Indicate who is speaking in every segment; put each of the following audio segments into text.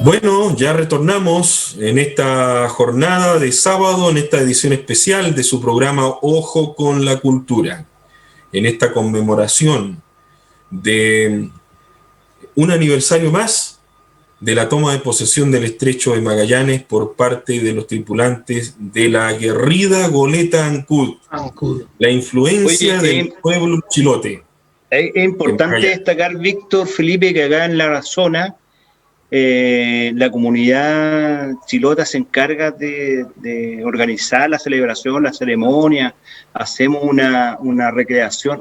Speaker 1: Bueno, ya retornamos en esta jornada de sábado, en esta edición especial de su programa Ojo con la Cultura, en esta conmemoración de un aniversario más de la toma de posesión del Estrecho de Magallanes por parte de los tripulantes de la aguerrida goleta Ancud, la influencia del pueblo chilote.
Speaker 2: Es importante destacar, Víctor, Felipe, que acá en la zona la comunidad chilota se encarga de organizar la celebración, la ceremonia, hacemos una recreación,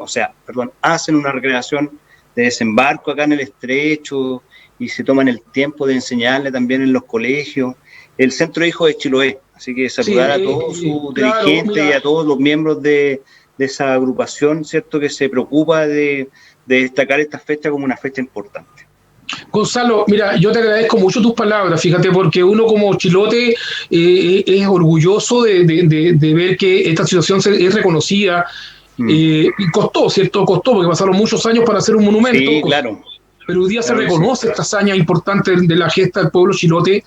Speaker 2: hacen una recreación de desembarco acá en el Estrecho y se toman el tiempo de enseñarle también en los colegios. El Centro de Hijos de Chiloé, así que saludar a todos sus dirigentes y a todos los miembros de esa agrupación, ¿cierto?, que se preocupa de destacar esta fecha como una fecha importante.
Speaker 3: Gonzalo, mira, yo te agradezco mucho tus palabras, fíjate, porque uno como chilote es orgulloso de ver que esta situación es reconocida. Y costó, ¿cierto? Costó, porque pasaron muchos años para hacer un monumento.
Speaker 2: Sí, claro.
Speaker 3: Pero hoy día se reconoce esta hazaña importante de la gesta del pueblo chilote.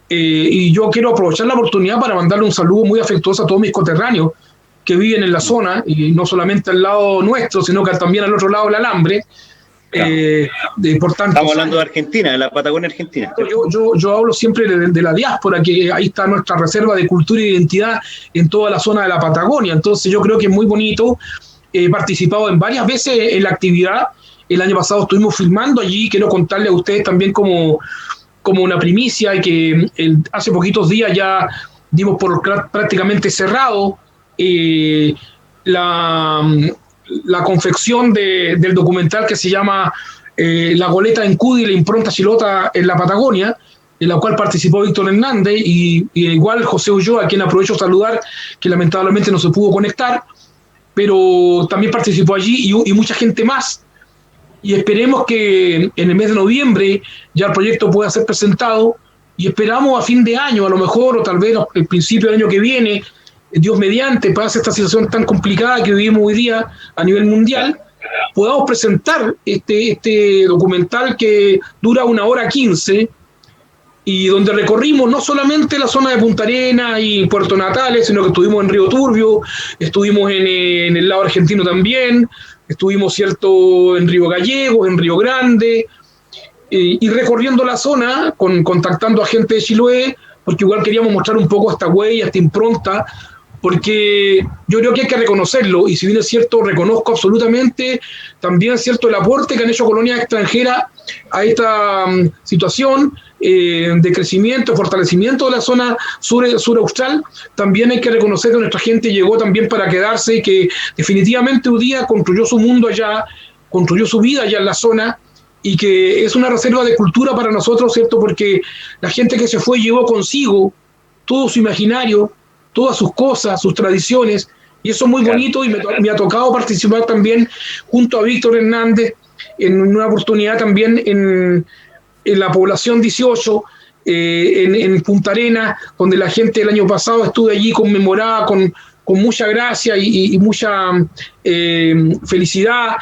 Speaker 3: Y yo quiero aprovechar la oportunidad para mandarle un saludo muy afectuoso a todos mis coterráneos que viven en la zona, y no solamente al lado nuestro, sino que también al otro lado del alambre.
Speaker 2: Claro. Estamos hablando de Argentina, de la Patagonia Argentina.
Speaker 3: Yo hablo siempre de la diáspora, que ahí está nuestra reserva de cultura e identidad en toda la zona de la Patagonia. Entonces yo creo que es muy bonito. He participado en varias veces en la actividad. El año pasado estuvimos filmando allí. Quiero contarle a ustedes también como una primicia, que hace poquitos días ya dimos por prácticamente cerrado la confección del documental que se llama La goleta Ancud y la impronta chilota en la Patagonia, en la cual participó Víctor Hernández y igual José Ulloa, a quien aprovecho saludar, que lamentablemente no se pudo conectar, pero también participó allí y mucha gente más. Y esperemos que en el mes de noviembre ya el proyecto pueda ser presentado, y esperamos a fin de año, a lo mejor, o tal vez al principio del año que viene, Dios mediante, pase esta situación tan complicada que vivimos hoy día a nivel mundial, podamos presentar este documental que dura 1:15, y donde recorrimos no solamente la zona de Punta Arenas y Puerto Natales, sino que estuvimos en Río Turbio, estuvimos en el lado argentino también, estuvimos, ¿cierto?, en Río Gallegos, en Río Grande, y recorriendo la zona, contactando a gente de Chiloé, porque igual queríamos mostrar un poco esta huella, esta impronta, porque yo creo que hay que reconocerlo, y si bien es cierto, reconozco absolutamente también es cierto el aporte que han hecho colonias extranjeras a esta situación de crecimiento, fortalecimiento de la zona sur austral. También hay que reconocer que nuestra gente llegó también para quedarse, y que definitivamente un día construyó su mundo allá, construyó su vida allá en la zona, y que es una reserva de cultura para nosotros, ¿cierto? Porque la gente que se fue llevó consigo todo su imaginario, todas sus cosas, sus tradiciones, y eso es muy bonito, y me ha tocado participar también junto a Víctor Hernández en una oportunidad también en la población 18, en Punta Arenas, donde la gente el año pasado estuve allí conmemorada con mucha gracia y mucha felicidad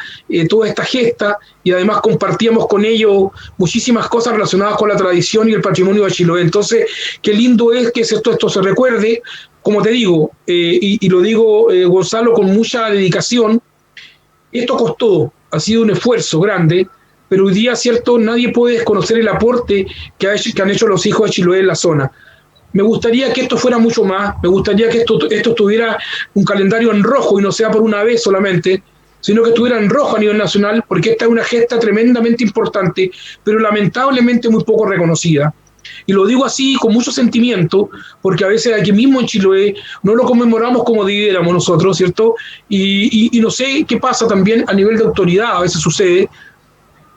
Speaker 3: toda esta gesta, y además compartíamos con ellos muchísimas cosas relacionadas con la tradición y el patrimonio de Chiloé. Entonces, qué lindo es que esto se recuerde, como te digo, y lo digo, Gonzalo, con mucha dedicación. Esto costó, ha sido un esfuerzo grande, pero hoy día, cierto, nadie puede desconocer el aporte que han hecho los hijos de Chiloé en la zona. Me gustaría que esto fuera mucho más, me gustaría que esto tuviera un calendario en rojo y no sea por una vez solamente, sino que estuviera en rojo a nivel nacional, porque esta es una gesta tremendamente importante, pero lamentablemente muy poco reconocida. Y lo digo así con mucho sentimiento, porque a veces aquí mismo en Chiloé no lo conmemoramos como debiéramos nosotros, ¿cierto? Y no sé qué pasa también a nivel de autoridad, a veces sucede,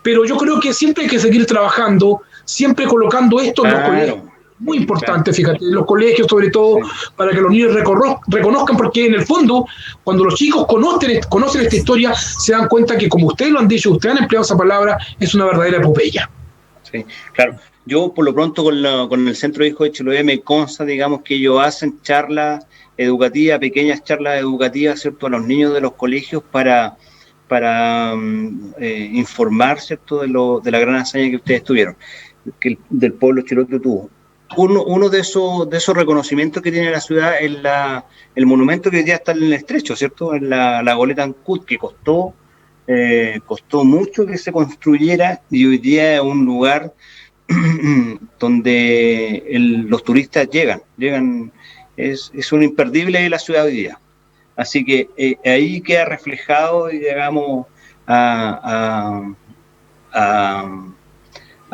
Speaker 3: pero yo creo que siempre hay que seguir trabajando, siempre colocando esto en los colegios. Muy importante, fíjate, los colegios sobre todo, para que los niños reconozcan, porque en el fondo, cuando los chicos conocen esta historia, se dan cuenta que, como ustedes lo han dicho, ustedes han empleado esa palabra, es una verdadera epopeya.
Speaker 2: Sí, claro. Yo, por lo pronto, con el Centro de Hijos de Chiloé me consta, digamos, que ellos hacen charlas educativas, pequeñas charlas educativas, ¿cierto?, a los niños de los colegios para informar, ¿cierto?, de la gran hazaña que ustedes tuvieron, que del pueblo chilote tuvo. Uno de esos reconocimientos que tiene la ciudad es el monumento que hoy día está en el Estrecho, ¿cierto?, en la Goleta Ancud, que costó mucho que se construyera, y hoy día es un lugar donde los turistas llegan, es un imperdible de la ciudad hoy día. Así que ahí queda reflejado, digamos, a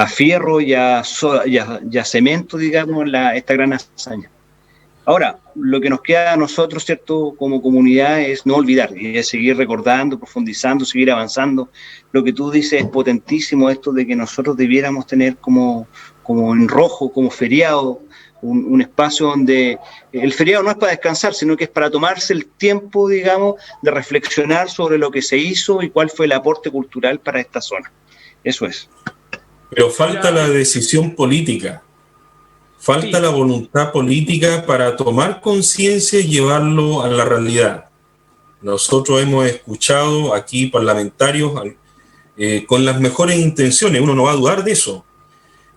Speaker 2: fierro y a cemento, digamos, esta gran hazaña. Ahora, lo que nos queda a nosotros, ¿cierto?, como comunidad, es no olvidar, y es seguir recordando, profundizando, seguir avanzando. Lo que tú dices es potentísimo, esto de que nosotros debiéramos tener como en rojo, como feriado, un espacio donde el feriado no es para descansar, sino que es para tomarse el tiempo, digamos, de reflexionar sobre lo que se hizo y cuál fue el aporte cultural para esta zona. Eso es.
Speaker 1: Pero falta la decisión política, falta la voluntad política para tomar conciencia y llevarlo a la realidad. Nosotros hemos escuchado aquí parlamentarios con las mejores intenciones, uno no va a dudar de eso,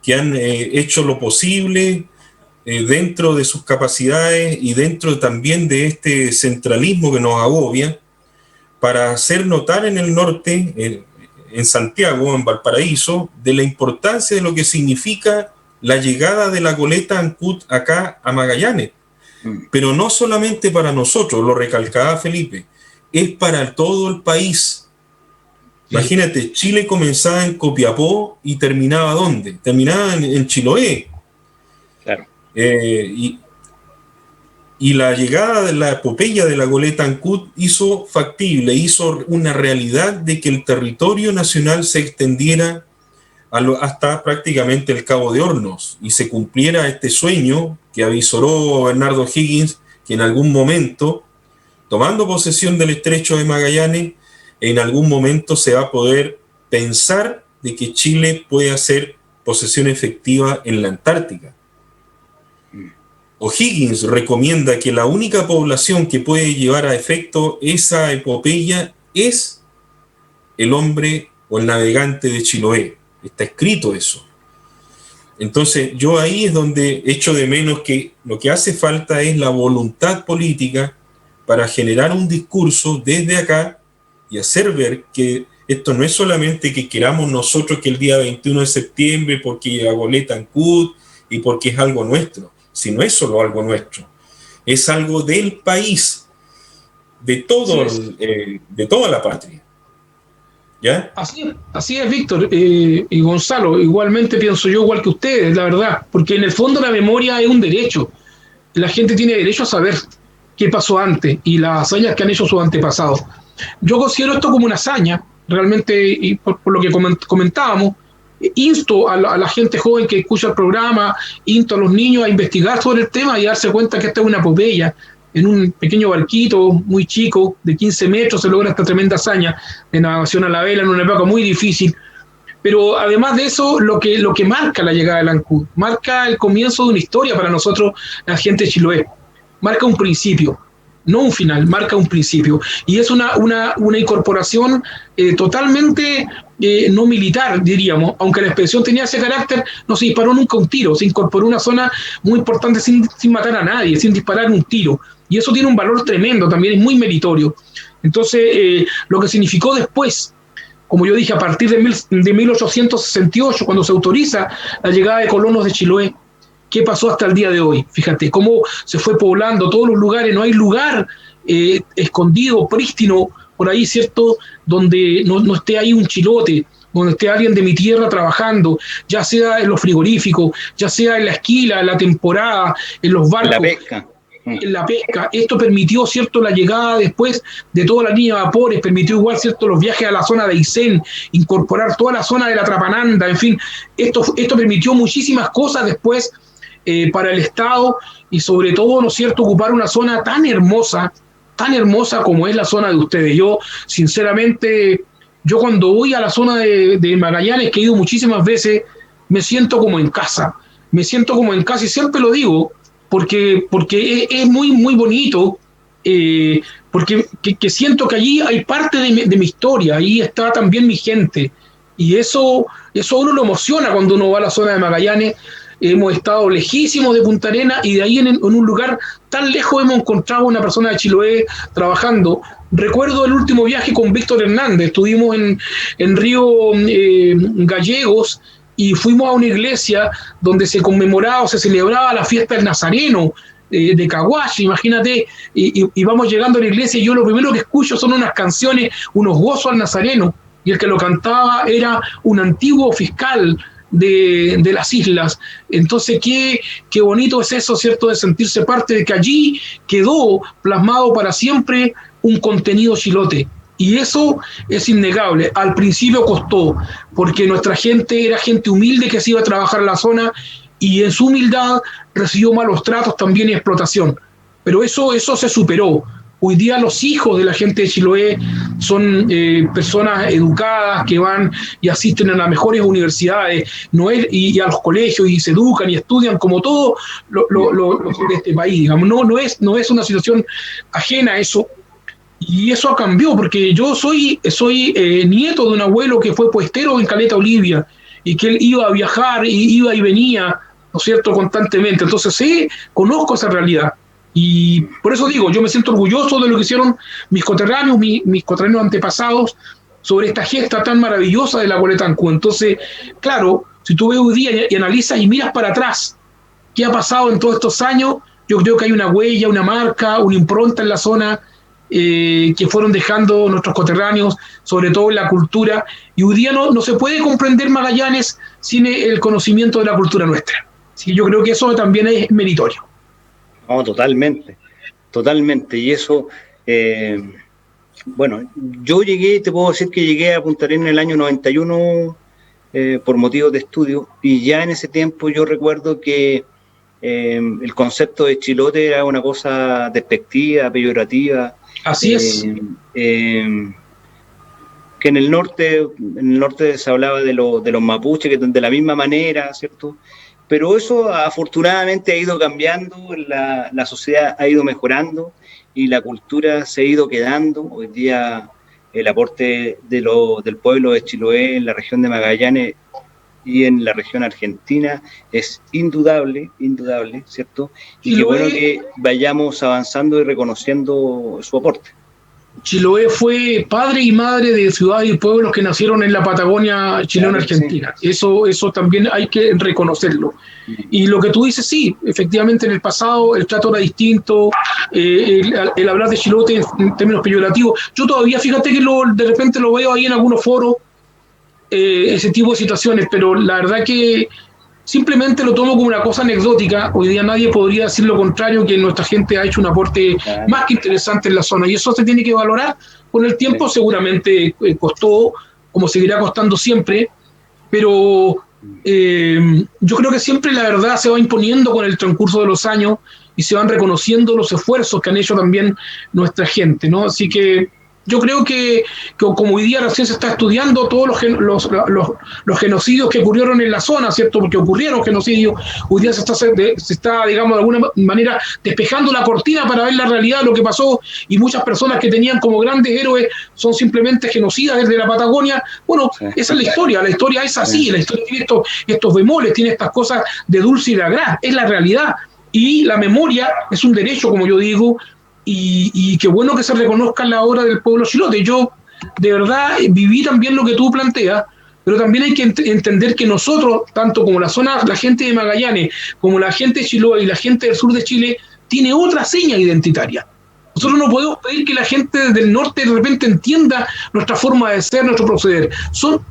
Speaker 1: que han hecho lo posible dentro de sus capacidades y dentro también de este centralismo que nos agobia, para hacer notar en el norte, en Santiago, en Valparaíso, de la importancia de lo que significa la llegada de la Goleta Ancud acá a Magallanes. Pero no solamente para nosotros, lo recalcaba Felipe, es para todo el país. Sí. Imagínate, Chile comenzaba en Copiapó y terminaba ¿dónde? Terminaba en Chiloé.
Speaker 2: Claro.
Speaker 1: Y la llegada de la epopeya de la Goleta Ancud hizo factible, hizo una realidad de que el territorio nacional se extendiera hasta prácticamente el Cabo de Hornos y se cumpliera este sueño que avisoró Bernardo Higgins, que en algún momento, tomando posesión del Estrecho de Magallanes, en algún momento se va a poder pensar de que Chile puede hacer posesión efectiva en la Antártica. O'Higgins recomienda que la única población que puede llevar a efecto esa epopeya es el hombre o el navegante de Chiloé. Está escrito eso. Entonces, yo ahí es donde echo de menos que lo que hace falta es la voluntad política para generar un discurso desde acá y hacer ver que esto no es solamente que queramos nosotros que el día 21 de septiembre porque la Goleta Ancud y porque es algo nuestro. Si no es solo algo nuestro, es algo del país, de toda la patria. ¿Ya?
Speaker 3: Así es, Víctor y Gonzalo. Igualmente pienso yo igual que ustedes, la verdad, porque en el fondo la memoria es un derecho. La gente tiene derecho a saber qué pasó antes y las hazañas que han hecho sus antepasados. Yo considero esto como una hazaña, realmente, y por lo que comentábamos. Insto a la gente joven que escucha el programa, insto a los niños a investigar sobre el tema y darse cuenta que esta es una epopeya. En un pequeño barquito muy chico, de 15 metros, se logra esta tremenda hazaña de navegación a la vela en una época muy difícil. Pero además de eso, lo que marca la llegada de la Ancud, marca el comienzo de una historia para nosotros, la gente de Chiloé. Marca un principio, no un final, marca un principio. Y es una incorporación totalmente no militar, diríamos, aunque la expedición tenía ese carácter, no se disparó nunca un tiro, se incorporó a una zona muy importante sin matar a nadie, sin disparar un tiro. Y eso tiene un valor tremendo, también es muy meritorio. Entonces, lo que significó después, como yo dije, a partir de 1868, cuando se autoriza la llegada de colonos de Chiloé, ¿qué pasó hasta el día de hoy? Fíjate, cómo se fue poblando todos los lugares, no hay lugar escondido, prístino, por ahí, ¿cierto?, donde no esté ahí un chilote, donde esté alguien de mi tierra trabajando, ya sea en los frigoríficos, ya sea en la esquila, en la temporada, en los barcos.
Speaker 2: La pesca.
Speaker 3: En la pesca. Esto permitió, ¿cierto?, la llegada después de toda la línea de vapores, permitió igual, ¿cierto?, los viajes a la zona de Aysén, incorporar toda la zona de la Trapananda, en fin, esto permitió muchísimas cosas después para el Estado y sobre todo, ¿no es cierto?, ocupar una zona tan hermosa como es la zona de ustedes. Yo, sinceramente, cuando voy a la zona de Magallanes, que he ido muchísimas veces, me siento como en casa. Me siento como en casa y siempre lo digo porque es muy, muy bonito, porque que siento que allí hay parte de mi historia, ahí está también mi gente. Y eso a uno lo emociona cuando uno va a la zona de Magallanes. Hemos estado lejísimos de Punta Arenas y de ahí en un lugar tan lejos hemos encontrado una persona de Chiloé trabajando. Recuerdo el último viaje con Víctor Hernández, estuvimos en Río Gallegos y fuimos a una iglesia donde se conmemoraba o se celebraba la fiesta del Nazareno de Caguachi, imagínate, y vamos llegando a la iglesia y yo lo primero que escucho son unas canciones, unos gozos al Nazareno, y el que lo cantaba era un antiguo fiscal de las islas. Entonces, qué bonito es eso, ¿cierto?, de sentirse parte de que allí quedó plasmado para siempre un contenido chilote. Y eso es innegable. Al principio costó, porque nuestra gente era gente humilde que se iba a trabajar en la zona y en su humildad recibió malos tratos también y explotación. Pero eso se superó. Hoy día los hijos de la gente de Chiloé son personas educadas que van y asisten a las mejores universidades y a los colegios y se educan y estudian como todos los de este país. Digamos. No es una situación ajena a eso. Y eso cambió, porque yo soy nieto de un abuelo que fue puestero en Caleta Olivia y que él iba a viajar y iba y venía, ¿no es cierto?, constantemente. Entonces sí, conozco esa realidad. Y por eso digo, yo me siento orgulloso de lo que hicieron mis coterráneos, mis coterráneos antepasados sobre esta gesta tan maravillosa de la Goleta Ancud. Entonces, claro, si tú ves hoy día y analizas y miras para atrás qué ha pasado en todos estos años, yo creo que hay una huella, una marca, una impronta en la zona que fueron dejando nuestros coterráneos, sobre todo en la cultura, y hoy día no se puede comprender Magallanes sin el conocimiento de la cultura nuestra. Sí, yo creo que eso también es meritorio.
Speaker 2: No, totalmente. Y eso, bueno, yo te puedo decir que llegué a Punta Arenas en el año 91 por motivos de estudio, y ya en ese tiempo yo recuerdo que el concepto de chilote era una cosa despectiva, peyorativa.
Speaker 3: Así es.
Speaker 2: Que en el norte se hablaba de los mapuches, que de la misma manera, ¿cierto? Pero eso afortunadamente ha ido cambiando, la sociedad ha ido mejorando y la cultura se ha ido quedando. Hoy día el aporte del pueblo de Chiloé en la región de Magallanes y en la región argentina es indudable, ¿cierto? Y qué bueno que vayamos avanzando y reconociendo su aporte.
Speaker 3: Chiloé fue padre y madre de ciudades y pueblos que nacieron en la Patagonia chilena argentina. Sí. Eso también hay que reconocerlo. Y lo que tú dices, sí, efectivamente en el pasado el trato era distinto, el hablar de chilote en términos peyorativos. Yo todavía, fíjate que de repente lo veo ahí en algunos foros, ese tipo de situaciones, pero la verdad que simplemente lo tomo como una cosa anecdótica. Hoy día nadie podría decir lo contrario, que nuestra gente ha hecho un aporte más que interesante en la zona, y eso se tiene que valorar con el tiempo. Sí. Seguramente costó, como seguirá costando siempre, pero yo creo que siempre la verdad se va imponiendo con el transcurso de los años y se van reconociendo los esfuerzos que han hecho también nuestra gente, ¿no? Así que yo creo que como hoy día recién se está estudiando todos los genocidios que ocurrieron en la zona, ¿cierto? Porque ocurrieron genocidios, hoy día se está, digamos, de alguna manera despejando la cortina para ver la realidad de lo que pasó, y muchas personas que tenían como grandes héroes son simplemente genocidas desde la Patagonia. Bueno, sí. Esa es la historia es así, la historia tiene estos bemoles, tiene estas cosas de dulce y de agraz, es la realidad, y la memoria es un derecho, como yo digo. Y qué bueno que se reconozca la obra del pueblo chilote. Yo, de verdad, viví también lo que tú planteas, pero también hay que entender que nosotros, tanto como la gente de Magallanes, como la gente de Chiloé y la gente del sur de Chile, tiene otra seña identitaria. Nosotros no podemos pedir que la gente del norte de repente entienda nuestra forma de ser, nuestro proceder.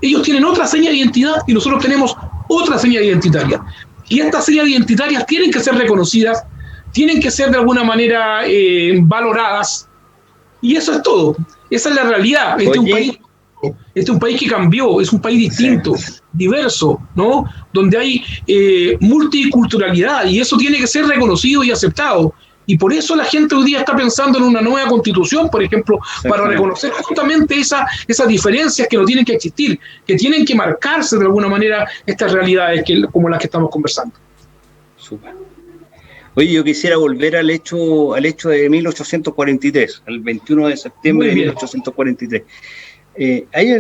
Speaker 3: Ellos tienen otra seña de identidad y nosotros tenemos otra seña identitaria. Y estas señas identitarias tienen que ser reconocidas, tienen que ser de alguna manera valoradas, y eso es todo. Esa es la realidad. Este es un país que cambió, es un país distinto, diverso, ¿no? Donde hay multiculturalidad, y eso tiene que ser reconocido y aceptado. Y por eso la gente hoy día está pensando en una nueva constitución, por ejemplo, para reconocer justamente esas diferencias que no tienen que existir, que tienen que marcarse de alguna manera estas realidades como las que estamos conversando.
Speaker 2: Super. Oye, yo quisiera volver al hecho de 1843, al 21 de septiembre de 1843. ¿Hay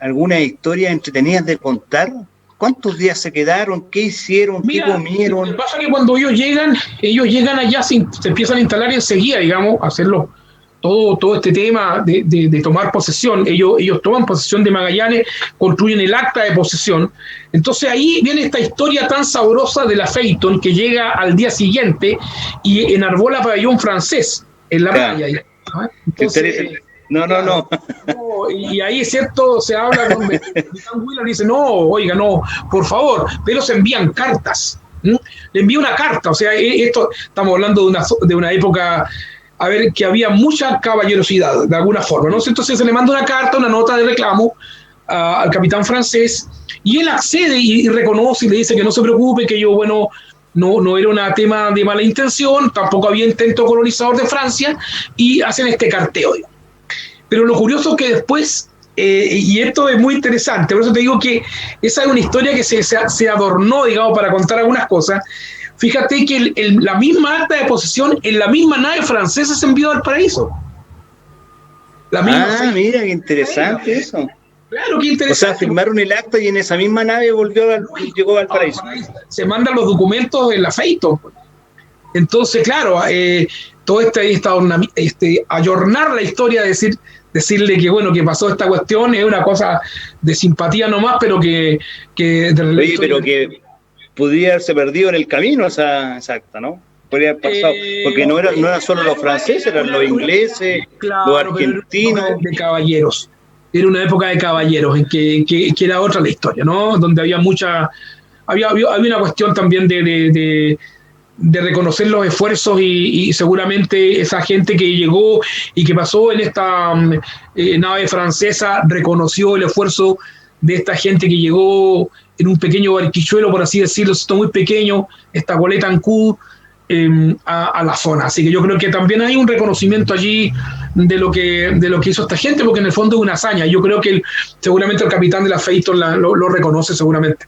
Speaker 2: alguna historia entretenida de contar? ¿Cuántos días se quedaron? ¿Qué hicieron? ¿Qué comieron?
Speaker 3: Lo que pasa es que cuando ellos llegan allá, se empiezan a instalar enseguida, digamos, a hacerlo todo este tema de tomar posesión. Ellos toman posesión de Magallanes, construyen el acta de posesión. Entonces ahí viene esta historia tan sabrosa de la Phaeton, que llega al día siguiente y enarbola pabellón francés en la playa. Entonces,
Speaker 2: No.
Speaker 3: Y ahí es cierto, se habla con Wheeler, dice, no, oiga, no, por favor, pero se envían cartas. Le envía una carta, o sea, esto estamos hablando de una época, a ver, que había mucha caballerosidad, de alguna forma, ¿no? Entonces se le manda una carta, una nota de reclamo al capitán francés, y él accede y reconoce y le dice que no se preocupe, que yo, bueno, no era un tema de mala intención, tampoco había intento colonizador de Francia, y hacen este carteo, digamos. Pero lo curioso es que después, y esto es muy interesante, por eso te digo que esa es una historia que se adornó, digamos, para contar algunas cosas. Fíjate que la misma acta de posesión en la misma nave francesa se envió al paraíso.
Speaker 2: Mira, qué interesante eso.
Speaker 3: Claro, qué interesante.
Speaker 2: O sea, firmaron el acta y en esa misma nave llegó al paraíso.
Speaker 3: Se mandan los documentos en la Phaeton. Entonces, claro, todo ayornar la historia, decirle que bueno, que pasó esta cuestión es una cosa de simpatía nomás, pero que
Speaker 2: pero que podría haberse perdido en el camino esa acta, ¿no? Podría haber pasado, porque no eran solo los franceses, eran los ingleses, claro, los argentinos.
Speaker 3: Era de caballeros. Era una época de caballeros en que era otra la historia, ¿no? Donde había había una cuestión también de reconocer los esfuerzos y seguramente esa gente que llegó y que pasó en esta nave francesa reconoció el esfuerzo de esta gente que llegó en un pequeño barquichuelo, por así decirlo, muy pequeño, esta goleta Ancud, a la zona. Así que yo creo que también hay un reconocimiento allí de lo que hizo esta gente, porque en el fondo es una hazaña. Yo creo que seguramente el capitán de la Phaeton lo reconoce seguramente,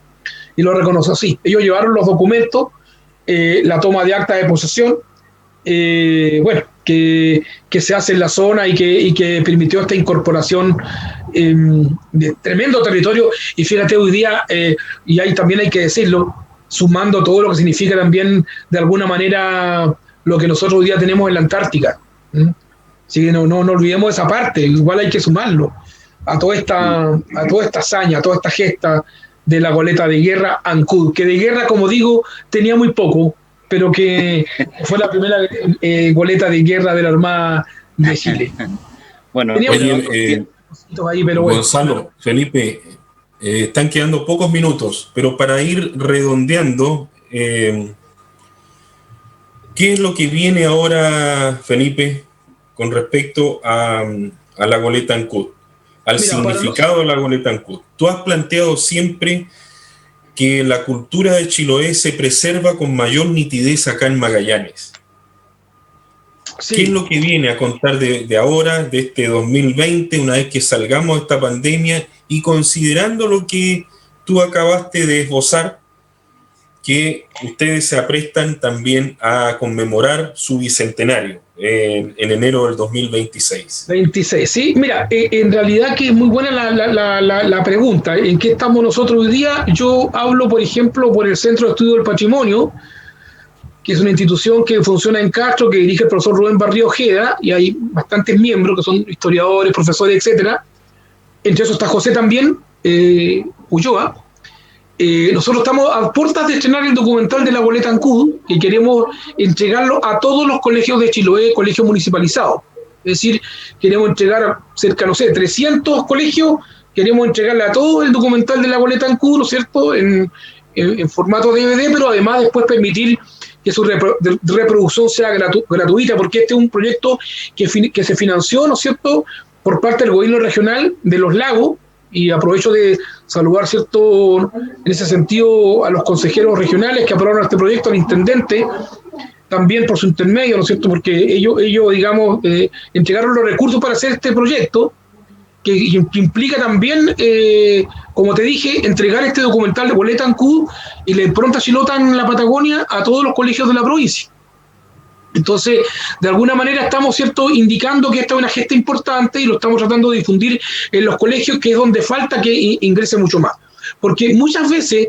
Speaker 3: y lo reconoce así. Ellos llevaron los documentos, la toma de acta de posesión, que se hace en la zona y que permitió esta incorporación de tremendo territorio. Y fíjate hoy día, y ahí también hay que decirlo, sumando todo lo que significa también de alguna manera lo que nosotros hoy día tenemos en la Antártica. Así que no olvidemos esa parte, igual hay que sumarlo a toda esta hazaña, a toda esta gesta de la goleta de guerra Ancud, que de guerra, como digo, tenía muy poco, pero que fue la primera goleta de guerra de la Armada de Chile.
Speaker 1: Bueno, Gonzalo, Felipe, están quedando pocos minutos, pero para ir redondeando, ¿qué es lo que viene ahora, Felipe, con respecto a la goleta Ancud? Al significado de la goleta Ancud. Tú has planteado siempre que la cultura de Chiloé se preserva con mayor nitidez acá en Magallanes. Sí. ¿Qué es lo que viene a contar de ahora, de este 2020, una vez que salgamos de esta pandemia y considerando lo que tú acabaste de esbozar, que ustedes se aprestan también a conmemorar su bicentenario en enero del 2026?
Speaker 3: 26, sí. Mira, en realidad que es muy buena la pregunta. ¿En qué estamos nosotros hoy día? Yo hablo, por ejemplo, por el Centro de Estudio del Patrimonio, que es una institución que funciona en Castro, que dirige el profesor Rubén Barrio Ojeda, y hay bastantes miembros que son historiadores, profesores, etcétera. Entre esos está José también, Ulloa. Nosotros estamos a puertas de estrenar el documental de la goleta Ancud y queremos entregarlo a todos los colegios de Chiloé, colegios municipalizados. Es decir, queremos entregar cerca, 300 colegios, queremos entregarle a todos el documental de la goleta Ancud, ¿no es cierto?, en formato DVD, pero además después permitir que su reproducción sea gratuita, porque este es un proyecto que se financió, ¿no es cierto?, por parte del gobierno regional de Los Lagos. Y aprovecho de saludar, ¿cierto?, en ese sentido a los consejeros regionales que aprobaron este proyecto, al intendente también por su intermedio, ¿no es cierto? Porque ellos digamos, entregaron los recursos para hacer este proyecto, que implica también, como te dije, entregar este documental de Goleta Ancud y la impronta chilota en la Patagonia a todos los colegios de la provincia. Entonces, de alguna manera estamos, ¿cierto?, indicando que esta es una gesta importante y lo estamos tratando de difundir en los colegios, que es donde falta que ingrese mucho más. Porque muchas veces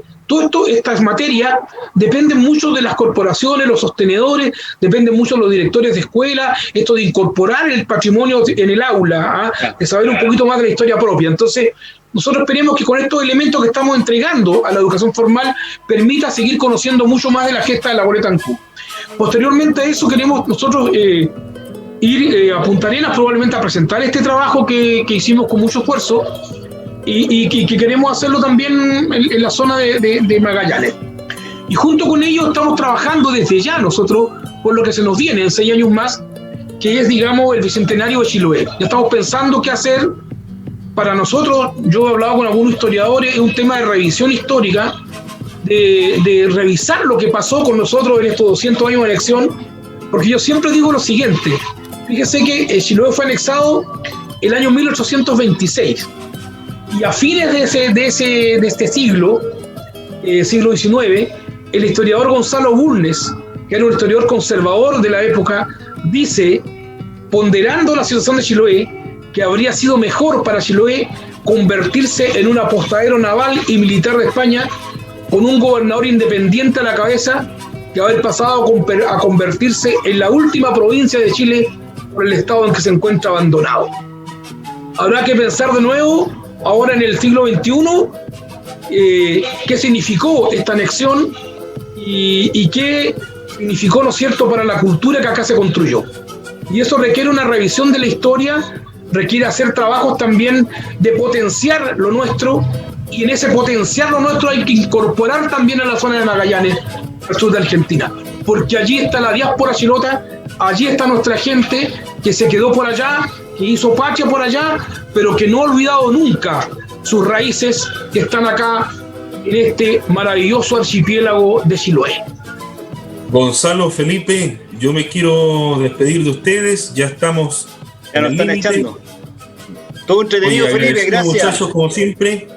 Speaker 3: estas materias dependen mucho de las corporaciones, los sostenedores, dependen mucho de los directores de escuela, esto de incorporar el patrimonio en el aula, de saber un poquito más de la historia propia. Entonces, nosotros esperemos que con estos elementos que estamos entregando a la educación formal permita seguir conociendo mucho más de la gesta de la Goleta Ancud. Posteriormente a eso queremos nosotros ir a Punta Arenas probablemente a presentar este trabajo que hicimos con mucho esfuerzo y que queremos hacerlo también en la zona de Magallanes. Y junto con ello estamos trabajando desde ya nosotros por lo que se nos viene en 6 años más, que es, digamos, el Bicentenario de Chiloé. Ya estamos pensando qué hacer. Para nosotros, yo he hablado con algunos historiadores, es un tema de revisión histórica, de revisar lo que pasó con nosotros en estos 200 años de anexión, porque yo siempre digo lo siguiente: fíjese que Chiloé fue anexado el año 1826, y a fines de este siglo XIX, el historiador Gonzalo Bulnes, que era un historiador conservador de la época, dice, ponderando la situación de Chiloé, que habría sido mejor para Chiloé convertirse en un apostadero naval y militar de España, con un gobernador independiente a la cabeza, que haber pasado a convertirse en la última provincia de Chile por el estado en que se encuentra abandonado. Habrá que pensar de nuevo, ahora en el siglo XXI, qué significó esta anexión y qué significó, ¿no es cierto?, para la cultura que acá se construyó. Y eso requiere una revisión de la historia, requiere hacer trabajos también de potenciar lo nuestro, y en ese potenciar lo nuestro hay que incorporar también a la zona de Magallanes, al sur de Argentina, porque allí está la diáspora chilota, allí está nuestra gente que se quedó por allá, que hizo patria por allá, pero que no ha olvidado nunca sus raíces que están acá en este maravilloso archipiélago de Chiloé.
Speaker 1: Gonzalo, Felipe, yo me quiero despedir de ustedes, ya estamos...
Speaker 2: Ya nos están echando. Todo entretenido. Oye, Felipe, gracias.
Speaker 1: Muchachos, como siempre.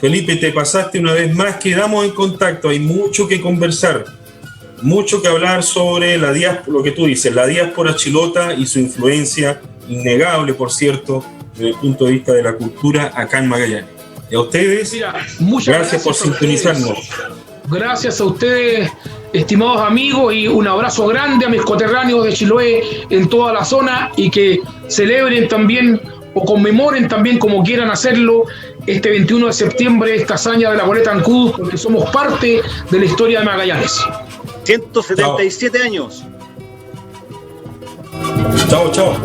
Speaker 1: Felipe, te pasaste una vez más, quedamos en contacto, hay mucho que conversar, mucho que hablar sobre la diáspora, lo que tú dices, la diáspora chilota y su influencia, innegable, por cierto, desde el punto de vista de la cultura acá en Magallanes. Y a ustedes, muchas gracias por sintonizarnos.
Speaker 3: Gracias a ustedes, estimados amigos, y un abrazo grande a mis coterráneos de Chiloé en toda la zona, y que celebren también o conmemoren también, como quieran hacerlo, este 21 de septiembre, esta hazaña de la Goleta Ancud, porque somos parte de la historia de Magallanes.
Speaker 2: 177 años.
Speaker 1: Chao, chao.